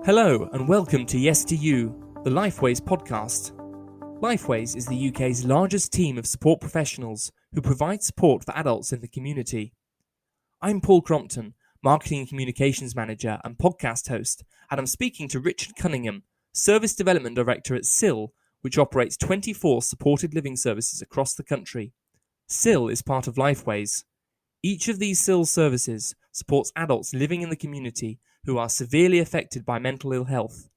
Hello and welcome to Yes to You, the Lifeways podcast. Lifeways is the UK's largest team of support professionals who provide support for adults in the community. I'm Paul Crompton, Marketing and Communications Manager and podcast host, and I'm speaking to Richard Cunningham, Service Development Director at SIL, which operates 24 supported living services across the country. SIL is part of Lifeways. Each of these SIL services supports adults living in the community who are severely affected by mental ill health.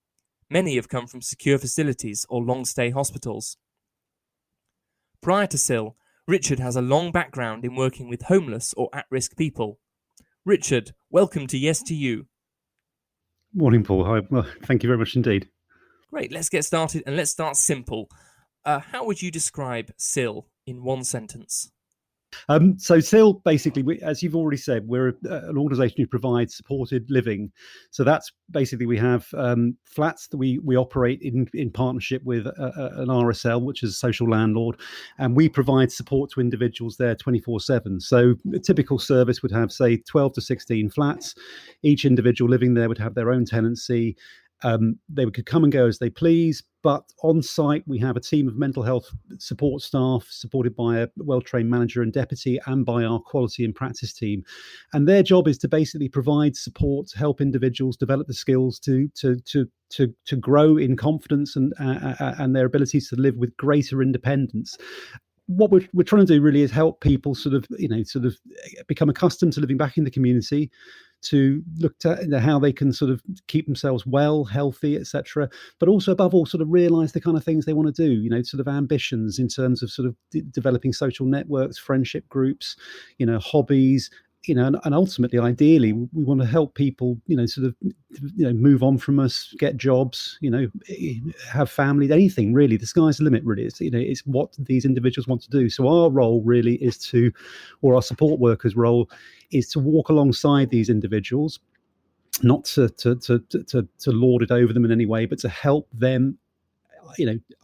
Many have come from secure facilities or long-stay hospitals. Prior to SIL, Richard has a long background in working with homeless or at-risk people. Richard, welcome to Yes to You. Morning, Paul. Hi. Well, thank you very much indeed. Great, let's get started and let's start simple. How would you describe SIL in one sentence? So SIL, basically, as you've already said, we're an organisation who provides supported living. So that's basically, we have flats that we operate in partnership with an RSL, which is a social landlord, and we provide support to individuals there 24/7. So a typical service would have, say, 12 to 16 flats. Each individual living there would have their own tenancy. They could come and go as they please, but on site we have a team of mental health support staff supported by a well-trained manager and deputy and by our quality and practice team. And their job is to basically provide support to help individuals develop the skills to grow in confidence and their abilities to live with greater independence. What we're trying to do really is help people sort of become accustomed to living back in the community, to look at how they can sort of keep themselves well, healthy, etc. But also, above all, sort of realise the kind of things they want to do, sort of ambitions in terms of sort of developing social networks, friendship groups, hobbies, and ultimately, ideally, we want to help people, move on from us, get jobs, have family, anything really. The sky's the limit, really. It's what these individuals want to do. So our role really is or our support workers' role is to walk alongside these individuals, not to lord it over them in any way, but to help them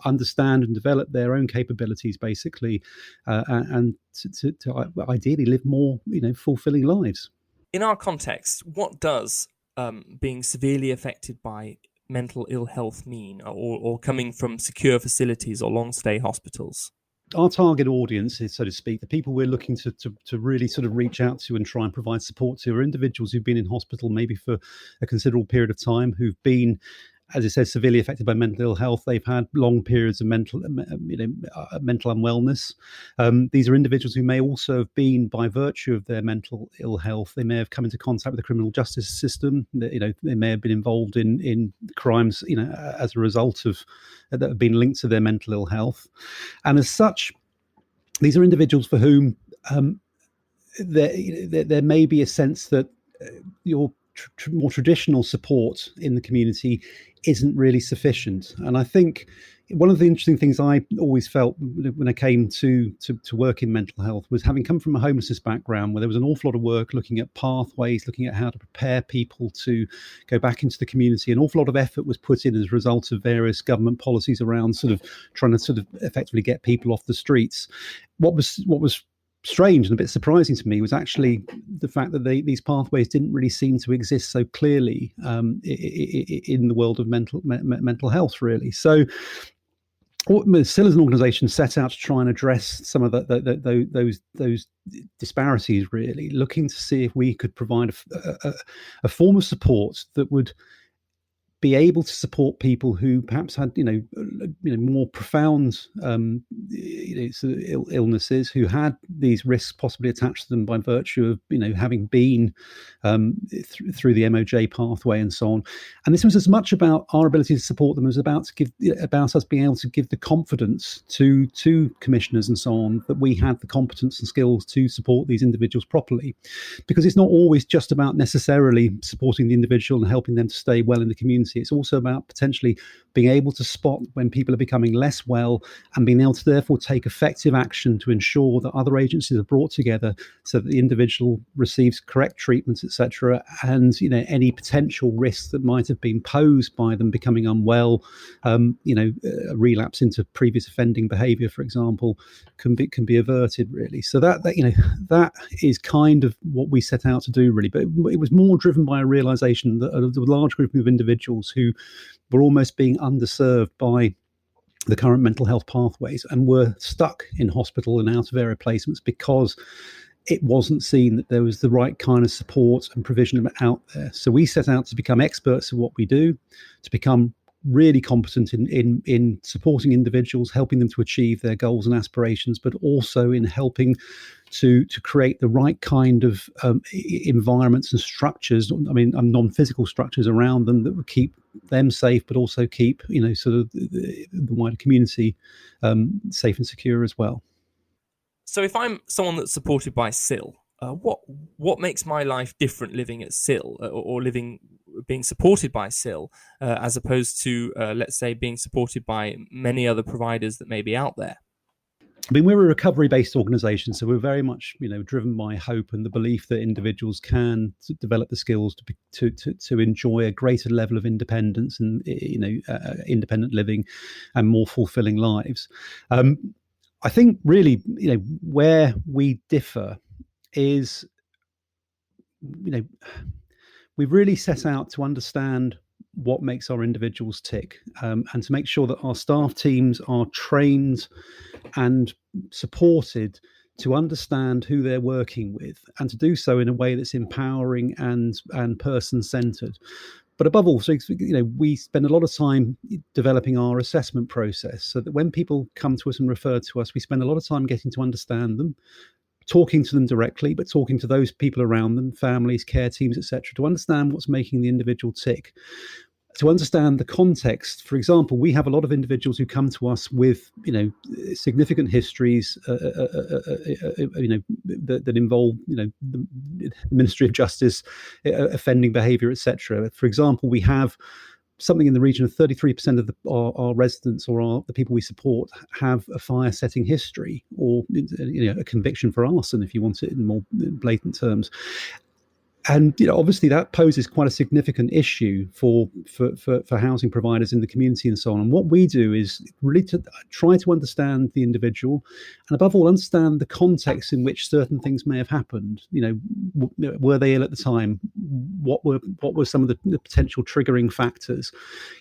understand and develop their own capabilities, basically, and to ideally live more, fulfilling lives. In our context, what does being severely affected by mental ill health mean, or coming from secure facilities or long-stay hospitals? Our target audience is, so to speak, the people we're looking to really sort of reach out to and try and provide support to are individuals who've been in hospital maybe for a considerable period of time, who've been, as it says, severely affected by mental ill health. They've had long periods of mental unwellness. These are individuals who may also have been, by virtue of their mental ill health, they may have come into contact with the criminal justice system. They may have been involved in crimes, as a result of that have been linked to their mental ill health. And as such, these are individuals for whom there may be a sense that your more traditional support in the community isn't really sufficient. And I think one of the interesting things I always felt when I came to work in mental health was, having come from a homelessness background where there was an awful lot of work looking at pathways, looking at how to prepare people to go back into the community. An awful lot of effort was put in as a result of various government policies around sort of trying to sort of effectively get people off the streets. What was strange and a bit surprising to me was actually the fact that these pathways didn't really seem to exist so clearly in the world of mental health, really. So SIL as an organisation set out to try and address some of those disparities, really, looking to see if we could provide a form of support that would be able to support people who perhaps had, more profound, sort of illnesses, who had these risks possibly attached to them by virtue of, having been through the MOJ pathway and so on. And this was as much about our ability to support them as about us being able to give the confidence to commissioners and so on that we had the competence and skills to support these individuals properly. Because it's not always just about necessarily supporting the individual and helping them to stay well in the community. It's also about potentially being able to spot when people are becoming less well and being able to therefore take effective action to ensure that other agencies are brought together so that the individual receives correct treatments, etc. And any potential risks that might have been posed by them becoming unwell, a relapse into previous offending behaviour, for example, can be averted, really. So that is kind of what we set out to do, really. But it was more driven by a realisation that a large group of individuals individuals who were almost being underserved by the current mental health pathways and were stuck in hospital and out of area placements because it wasn't seen that there was the right kind of support and provision out there. So we set out to become experts at what we do, to become really competent in supporting individuals, helping them to achieve their goals and aspirations, but also in helping to create the right kind of environments and structures, non-physical structures around them that would keep them safe, but also keep, sort of the wider community safe and secure as well. So if I'm someone that's supported by SIL, what makes my life different living at SIL or being supported by SIL as opposed to, let's say, being supported by many other providers that may be out there? I mean, we're a recovery-based organisation, so we're very much, driven by hope and the belief that individuals can develop the skills to enjoy a greater level of independence and, independent living and more fulfilling lives. I think really, where we differ is, we've really set out to understand what makes our individuals tick, and to make sure that our staff teams are trained and supported to understand who they're working with, and to do so in a way that's empowering and person-centered. But above all, we spend a lot of time developing our assessment process so that when people come to us and refer to us, we spend a lot of time getting to understand them, talking to them directly, but talking to those people around them, families, care teams, etc., to understand what's making the individual tick, to understand the context. For example, we have a lot of individuals who come to us with, significant histories, that involve, the Ministry of Justice, offending behaviour, etc. For example, we have something in the region of 33% of our residents or the people we support have a fire setting history or, a conviction for arson, if you want it in more blatant terms. And obviously that poses quite a significant issue for housing providers in the community and so on. And what we do is really to try to understand the individual, and above all, understand the context in which certain things may have happened. Were they ill at the time? What were some of the potential triggering factors?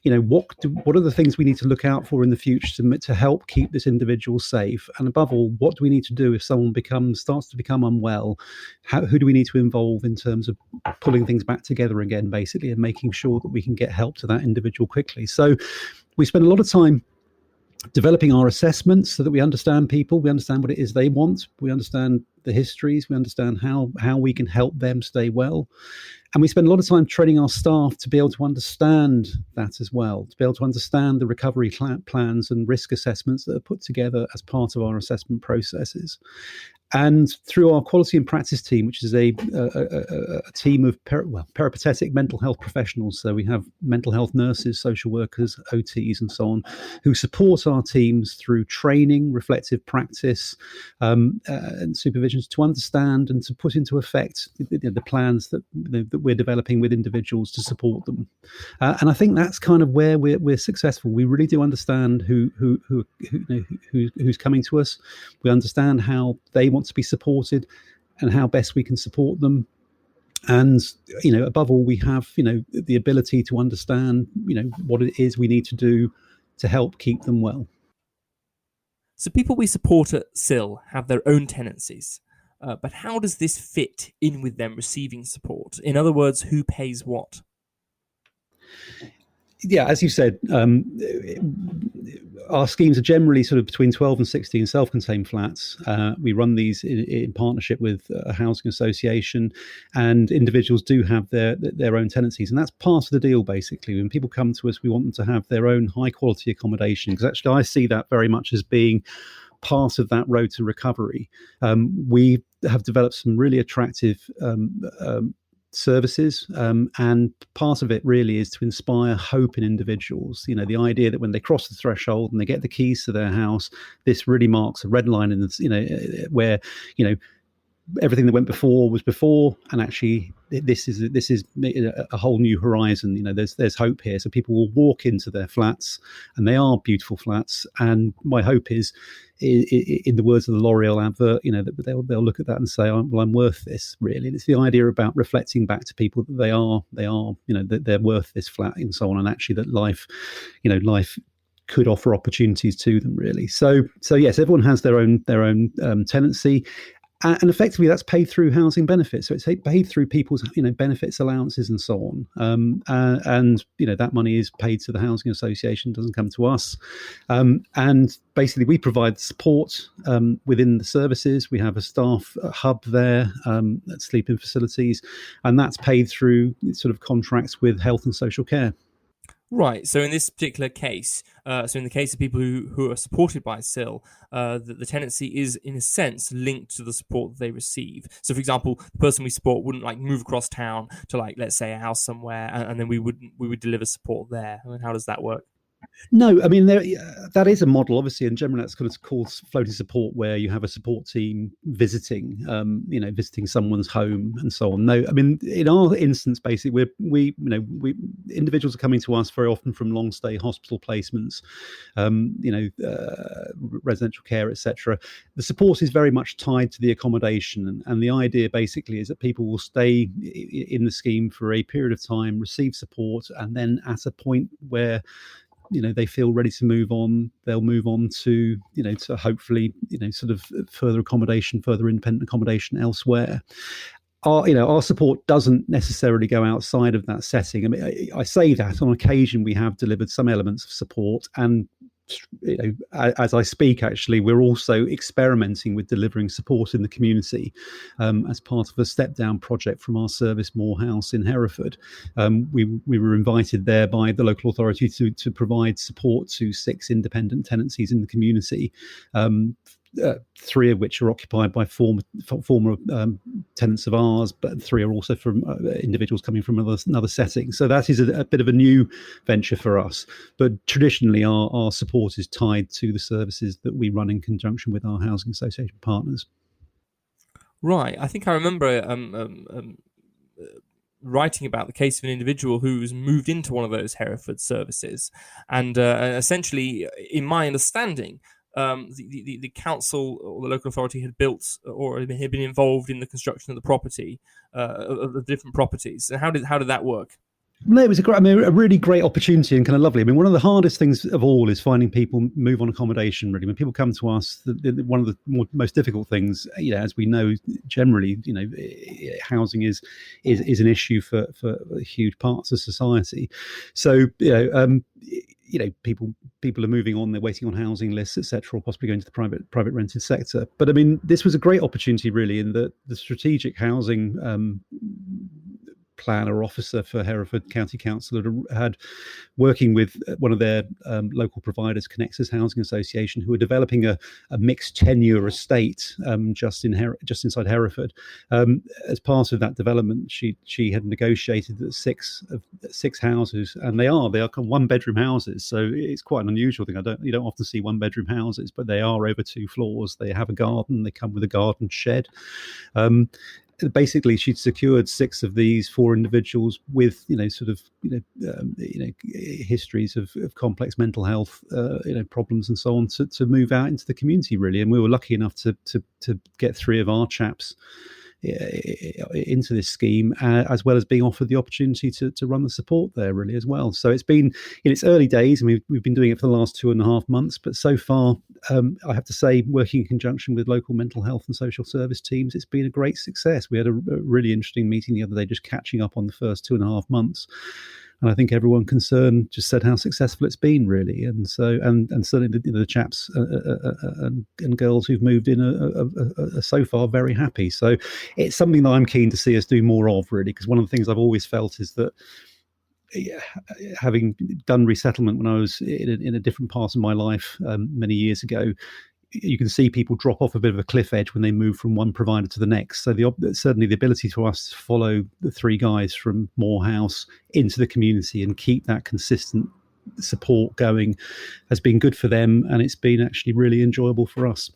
What are the things we need to look out for in the future to help keep this individual safe? And above all, what do we need to do if someone starts to become unwell? Who do we need to involve in terms of pulling things back together again, basically, and making sure that we can get help to that individual quickly? So we spend a lot of time developing our assessments so that we understand people, we understand what it is they want, we understand the histories, we understand how we can help them stay well. And we spend a lot of time training our staff to be able to understand that as well, to be able to understand the recovery plans and risk assessments that are put together as part of our assessment processes. And through our quality and practice team, which is a team of peripatetic mental health professionals, so we have mental health nurses, social workers, OTs, and so on, who support our teams through training, reflective practice, and supervisions to understand and to put into effect the plans that we're developing with individuals to support them. And I think that's kind of where we're successful. We really do understand who's coming to us. We understand how they want to be supported and how best we can support them. And, above all, we have, the ability to understand, what it is we need to do to help keep them well. So people we support at SIL have their own tendencies, but how does this fit in with them receiving support? In other words, who pays what? Yeah, as you said, our schemes are generally sort of between 12 and 16 self-contained flats. We run these in partnership with a housing association, and individuals do have their own tenancies. And that's part of the deal, basically. When people come to us, we want them to have their own high-quality accommodation, because actually I see that very much as being part of that road to recovery. We have developed some really attractive services, and part of it really is to inspire hope in individuals. The idea that when they cross the threshold and they get the keys to their house, this really marks a red line in the, where everything that went before was before, and actually this is a whole new horizon. There's hope here. So people will walk into their flats, and they are beautiful flats. And my hope is, in the words of the L'Oreal advert, that they'll look at that and say, well, I'm worth this, really. And it's the idea about reflecting back to people that they are, that they're worth this flat and so on, and actually that life could offer opportunities to them, really. So yes, everyone has their own tenancy. And effectively, that's paid through housing benefits. So it's paid through people's, benefits, allowances, and so on. And that money is paid to the housing association, doesn't come to us. And basically, we provide support within the services. We have a staff hub there at sleep-in facilities, and that's paid through sort of contracts with health and social care. Right. So in this particular case, so in the case of people who are supported by SIL, the tenancy is in a sense linked to the support that they receive. So, for example, the person we support wouldn't move across town to let's say a house somewhere, and then we would deliver support there. I mean, how does that work? No, I mean, that is a model, obviously, and generally that's kind of called floating support, where you have a support team visiting someone's home and so on. No, I mean, in our instance, basically, we individuals are coming to us very often from long stay hospital placements, residential care, etc. The support is very much tied to the accommodation, and the idea basically is that people will stay in the scheme for a period of time, receive support, and then at a point where they feel ready to move on, they'll move on to to hopefully sort of further independent accommodation elsewhere. Our support doesn't necessarily go outside of that setting. I mean, I say that on occasion we have delivered some elements of support, and as I speak, actually, we're also experimenting with delivering support in the community as part of a step down project from our service, Moore House in Hereford. We were invited there by the local authority to provide support to 6 independent tenancies in the community. 3 of which are occupied by former tenants of ours, but 3 are also from individuals coming from another setting. So that is a bit of a new venture for us. But traditionally, our support is tied to the services that we run in conjunction with our housing association partners. Right. I think I remember writing about the case of an individual who's moved into one of those Hereford services, and essentially, in my understanding, the council or the local authority had built or had been involved in the construction of the property, of the different properties. And how did that work? No, it was a really great opportunity and kind of lovely. I mean, one of the hardest things of all is finding people move on accommodation. Really, when people come to us, one of the most difficult things, as we know, generally, housing is an issue for huge parts of society. So, people are moving on, they're waiting on housing lists, etc., or possibly going to the private rented sector. But I mean, this was a great opportunity, really, in that the strategic housing planner officer for Hereford County Council had working with one of their local providers, Connexus Housing Association, who are developing a mixed tenure estate just inside Hereford. As part of that development, she had negotiated that 6 houses, and they are 1-bedroom houses. So it's quite an unusual thing. You don't often see 1-bedroom houses, but they are over 2 floors. They have a garden. They come with a garden shed. Basically, she'd secured 6 of these for individuals with, histories of complex mental health, problems and so on, to move out into the community, really. And we were lucky enough to get 3 of our chaps into this scheme, as well as being offered the opportunity to run the support there, really, as well. So it's been in its early days, and we've been doing it for the last 2.5 months, but so far, I have to say, working in conjunction with local mental health and social service teams, it's been a great success. We had a really interesting meeting the other day, just catching up on the first 2.5 months. And I think everyone concerned just said how successful it's been, really. And so, and certainly the chaps and girls who've moved in are so far very happy. So it's something that I'm keen to see us do more of, really, because one of the things I've always felt is that, having done resettlement when I was in a different part of my life many years ago, you can see people drop off a bit of a cliff edge when they move from one provider to the next. So certainly the ability for us to follow the 3 guys from Moore House into the community and keep that consistent support going has been good for them, and it's been actually really enjoyable for us.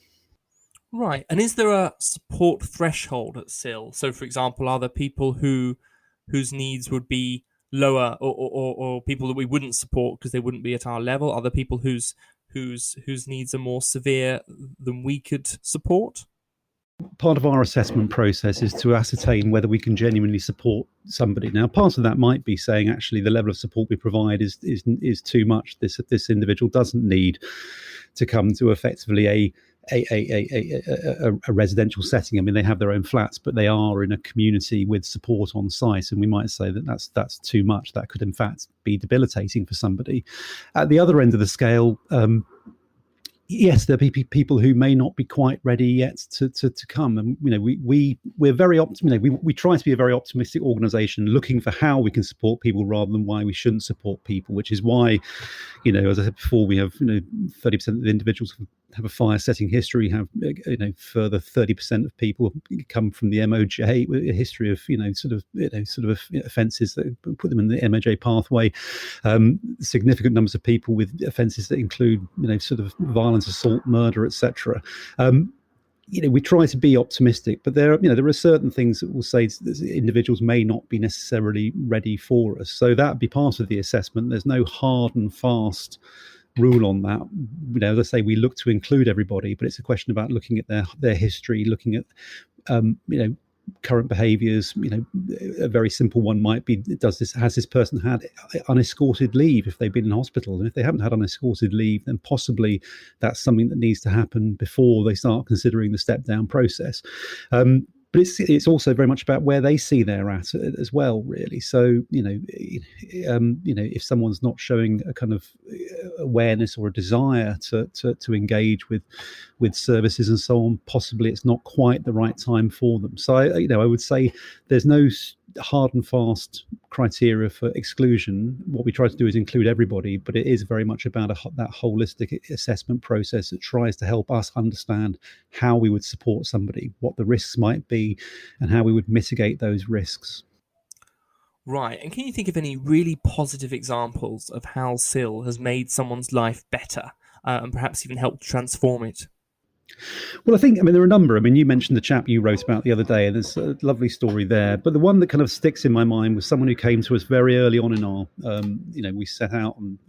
Right. And is there a support threshold at SIL? So, for example, are there people whose needs would be lower, or people that we wouldn't support because they wouldn't be at our level? Are there people whose needs are more severe than we could support? Part of our assessment process is to ascertain whether we can genuinely support somebody. Now, part of that might be saying actually the level of support we provide is too much. This individual doesn't need to come to effectively a residential setting. I mean, they have their own flats, but they are in a community with support on site, and we might say that that's too much. That could in fact be debilitating for somebody. At the other end of the scale, yes, there'll be people who may not be quite ready yet to come, and we're very we try to be a very optimistic organisation, looking for how we can support people rather than why we shouldn't support people. Which is why, as I said before, we have 30% of the individuals have a fire setting history, have further 30% of people come from the MOJ with a history of offences that put them in the MOJ pathway. Significant numbers of people with offences that include violence, assault, murder, etc. We try to be optimistic, but there are certain things that will say that individuals may not be necessarily ready for us. So that would be part of the assessment. There's no hard and fast rule on that. As I say, we look to include everybody, but it's a question about looking at their history, looking at current behaviours. A very simple one might be: has this person had unescorted leave if they've been in hospital? And if they haven't had unescorted leave, then possibly that's something that needs to happen before they start considering the step down process. But it's also very much about where they see they're at as well, really. So if someone's not showing a kind of awareness or a desire to engage with services and so on, possibly it's not quite the right time for them. So I would say there's no hard and fast criteria for exclusion. What we try to do is include everybody, but it is very much about that holistic assessment process that tries to help us understand how we would support somebody, what the risks might be, and how we would mitigate those risks. Right. And can you think of any really positive examples of how SIL has made someone's life better, and perhaps even helped transform it? Well, there are a number. You mentioned the chap you wrote about the other day, and there's a lovely story there. But the one that kind of sticks in my mind was someone who came to us very early on in our, we set out and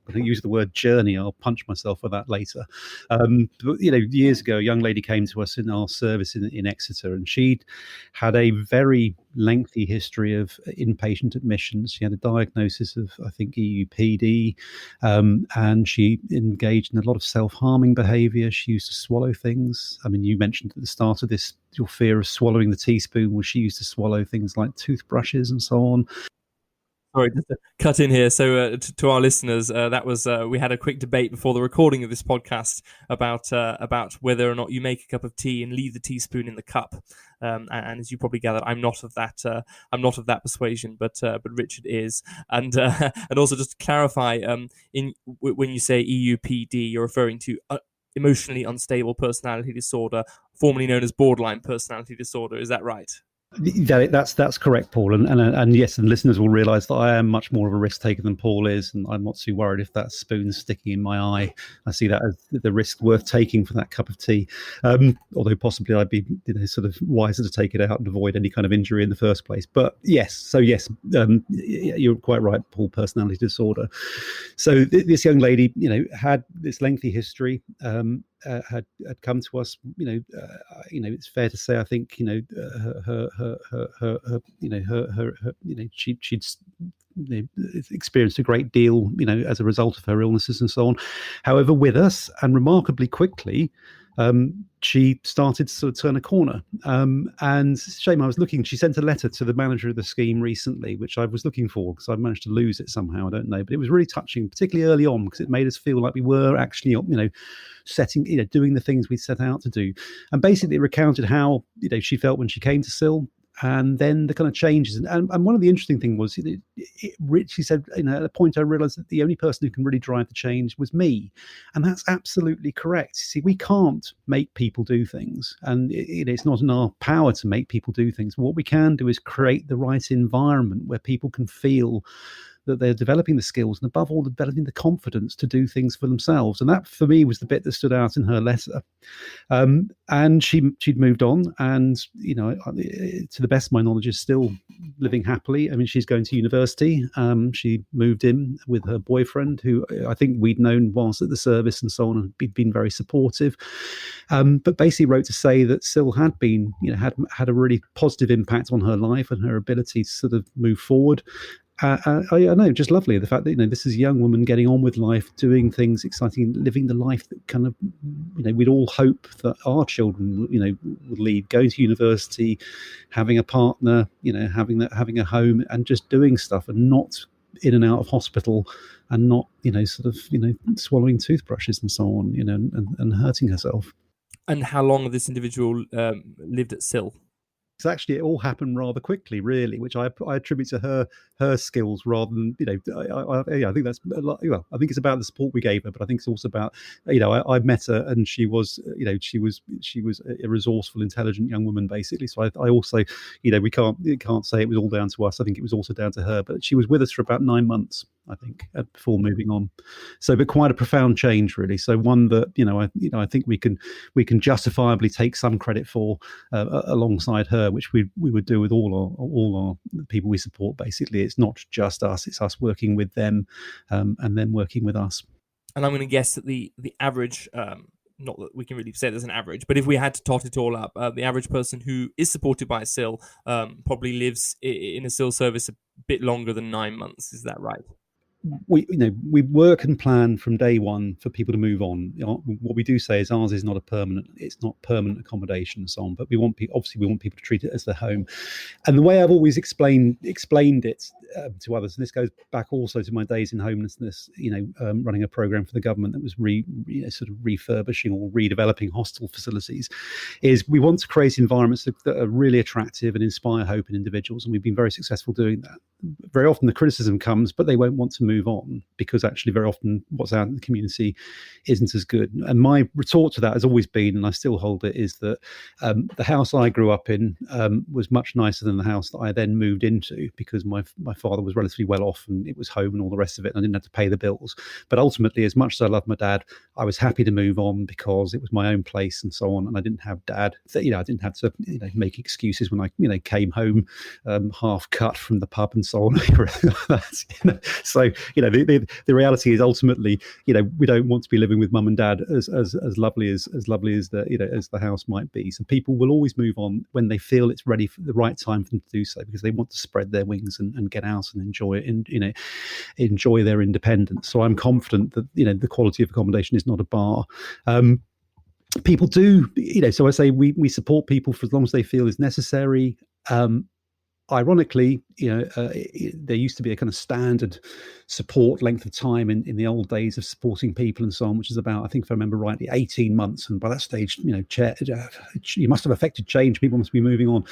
I think use the word journey. I'll punch myself for that later. But, years ago, a young lady came to us in our service in Exeter, and she'd had a very lengthy history of inpatient admissions. She had a diagnosis of, I think, EUPD, and she engaged in a lot of self-harming behaviour. She used to swallow things. You mentioned at the start of this your fear of swallowing the teaspoon. Well, she used to swallow things like toothbrushes and so on. Sorry, just to cut in here. So to our listeners, that was we had a quick debate before the recording of this podcast about whether or not you make a cup of tea and leave the teaspoon in the cup. And as you probably gathered, I'm not of that persuasion, but Richard is. And also just to clarify, when you say EUPD, you're referring to emotionally unstable personality disorder, formerly known as borderline personality disorder. Is that right? That's correct, Paul, and yes, and listeners will realise that I am much more of a risk taker than Paul is, and I'm not too worried if that spoon's sticking in my eye. I see that as the risk worth taking for that cup of tea. Although possibly I'd be sort of wiser to take it out and avoid any kind of injury in the first place. But yes, you're quite right, Paul. Personality disorder. So this young lady, had this lengthy history. Had come to us. It's fair to say, I think, she'd experienced a great deal, as a result of her illnesses and so on. However, with us, and remarkably quickly, she started to sort of turn a corner. And shame, she sent a letter to the manager of the scheme recently, which I was looking for because I managed to lose it somehow. I don't know, but it was really touching, particularly early on, because it made us feel like we were actually, doing the things we set out to do. And basically it recounted how, she felt when she came to SIL, and then the kind of changes. And one of the interesting things was, she said, at a point I realised that the only person who can really drive the change was me. And that's absolutely correct. See, we can't make people do things, and it's not in our power to make people do things. What we can do is create the right environment where people can feel that they're developing the skills, and above all, developing the confidence to do things for themselves. And that, for me, was the bit that stood out in her letter. And she'd moved on, and to the best of my knowledge, is still living happily. I mean, she's going to university. She moved in with her boyfriend, who I think we'd known whilst at the service and so on, and he'd been very supportive. But basically wrote to say that Sil had been, had a really positive impact on her life and her ability to sort of move forward. I know, just lovely, the fact that this is a young woman getting on with life, doing things exciting, living the life that kind of we'd all hope that our children would lead, going to university, having a partner, having a home, and just doing stuff, and not in and out of hospital, and not swallowing toothbrushes and so on, and hurting herself. And how long has this individual lived at Sil? So actually, it all happened rather quickly, really, which I attribute to her skills rather than I think that's a lot. Well, I think it's about the support we gave her, but I think it's also about I met her, and she was she was a resourceful, intelligent young woman, basically. So I also we can't say it was all down to us. I think it was also down to her. But she was with us for about 9 months, I think, before moving on. So, but quite a profound change, really. So one that I think we can justifiably take some credit for alongside her, which we would do with all our people we support. Basically, it's not just us; it's us working with them, and them working with us. And I'm going to guess that the average, not that we can really say there's an average, but if we had to tot it all up, the average person who is supported by a SIL probably lives in a SIL service a bit longer than 9 months. Is that right? We work and plan from day one for people to move on. What we do say is ours is not it's not permanent accommodation and so on, but we want people to treat it as their home. And the way I've always explained it to others, and this goes back also to my days in homelessness, running a program for the government that was sort of refurbishing or redeveloping hostel facilities, is we want to create environments that are really attractive and inspire hope in individuals, and we've been very successful doing that. Very often the criticism comes, but they won't want to move on, because actually very often what's out in the community isn't as good. And my retort to that has always been, and I still hold it, is that the house I grew up in was much nicer than the house that I then moved into, because my father was relatively well off and it was home and all the rest of it, and I didn't have to pay the bills. But ultimately, as much as I loved my dad, I was happy to move on because it was my own place and so on, and I didn't have dad. I didn't have to make excuses when I came home half cut from the pub and so on. So the reality is, ultimately, we don't want to be living with mum and dad as lovely as the house might be. So people will always move on when they feel it's ready for the right time for them to do so, because they want to spread their wings and get out and enjoy their independence. So I'm confident that the quality of accommodation is not a bar. People do, so I say we support people for as long as they feel is necessary. Ironically, there used to be a kind of standard support length of time in the old days of supporting people and so on, which is about, I think if I remember rightly, 18 months. And by that stage, you must have affected change. People must be moving on.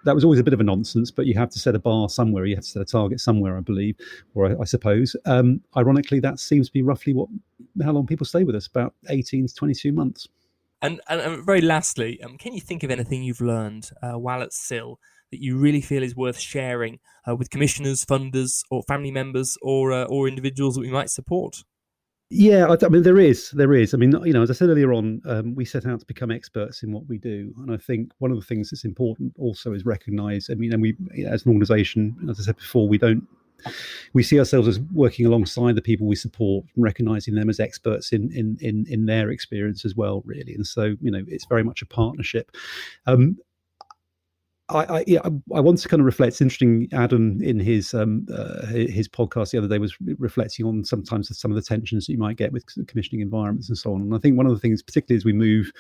That was always a bit of a nonsense, but you have to set a bar somewhere. You have to set a target somewhere, I believe, or I suppose. Ironically, that seems to be roughly how long people stay with us, about 18 to 22 months. And very lastly, can you think of anything you've learned while at SIL that you really feel is worth sharing with commissioners, funders, or family members, or individuals that we might support? Yeah, I mean, there is. I mean, as I said earlier on, we set out to become experts in what we do, and I think one of the things that's important also is recognise. I mean, and we, as an organisation, as I said before, we see ourselves as working alongside the people we support and recognising them as experts in their experience as well, really. And so, it's very much a partnership. I want to kind of reflect. It's interesting. Adam, in his podcast the other day, was reflecting on sometimes some of the tensions that you might get with commissioning environments and so on. And I think one of the things, particularly as we move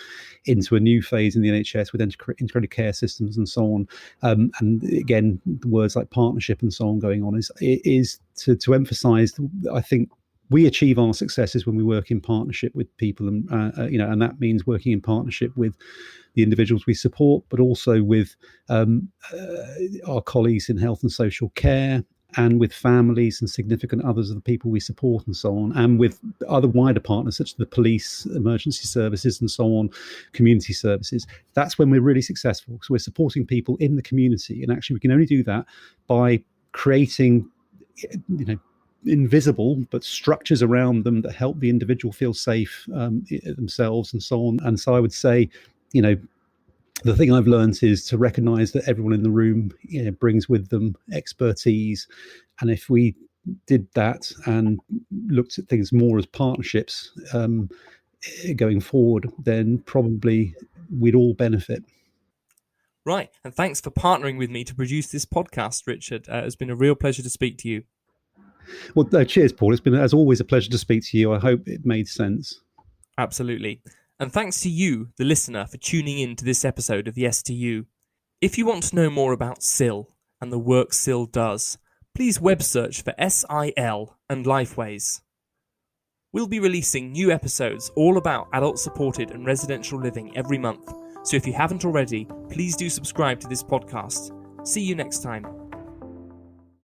into a new phase in the NHS with integrated care systems and so on, and again, the words like partnership and so on going on, is to emphasise. I think we achieve our successes when we work in partnership with people, and and that means working in partnership with the individuals we support, but also with our colleagues in health and social care, and with families and significant others of the people we support and so on, and with other wider partners such as the police, emergency services and so on, community services. That's when we're really successful. So we're supporting people in the community, and actually we can only do that by creating invisible, but structures around them that help the individual feel safe themselves and so on. And so I would say, the thing I've learned is to recognize that everyone in the room brings with them expertise. And if we did that and looked at things more as partnerships going forward, then probably we'd all benefit. Right, and thanks for partnering with me to produce this podcast, Richard. It's been a real pleasure to speak to you. Well, cheers, Paul. It's been, as always, a pleasure to speak to you. I hope it made sense. Absolutely. And thanks to you, the listener, for tuning in to this episode of Yes to You. If you want to know more about SIL and the work SIL does, please web search for SIL and Lifeways. We'll be releasing new episodes all about adult-supported and residential living every month, so if you haven't already, please do subscribe to this podcast. See you next time.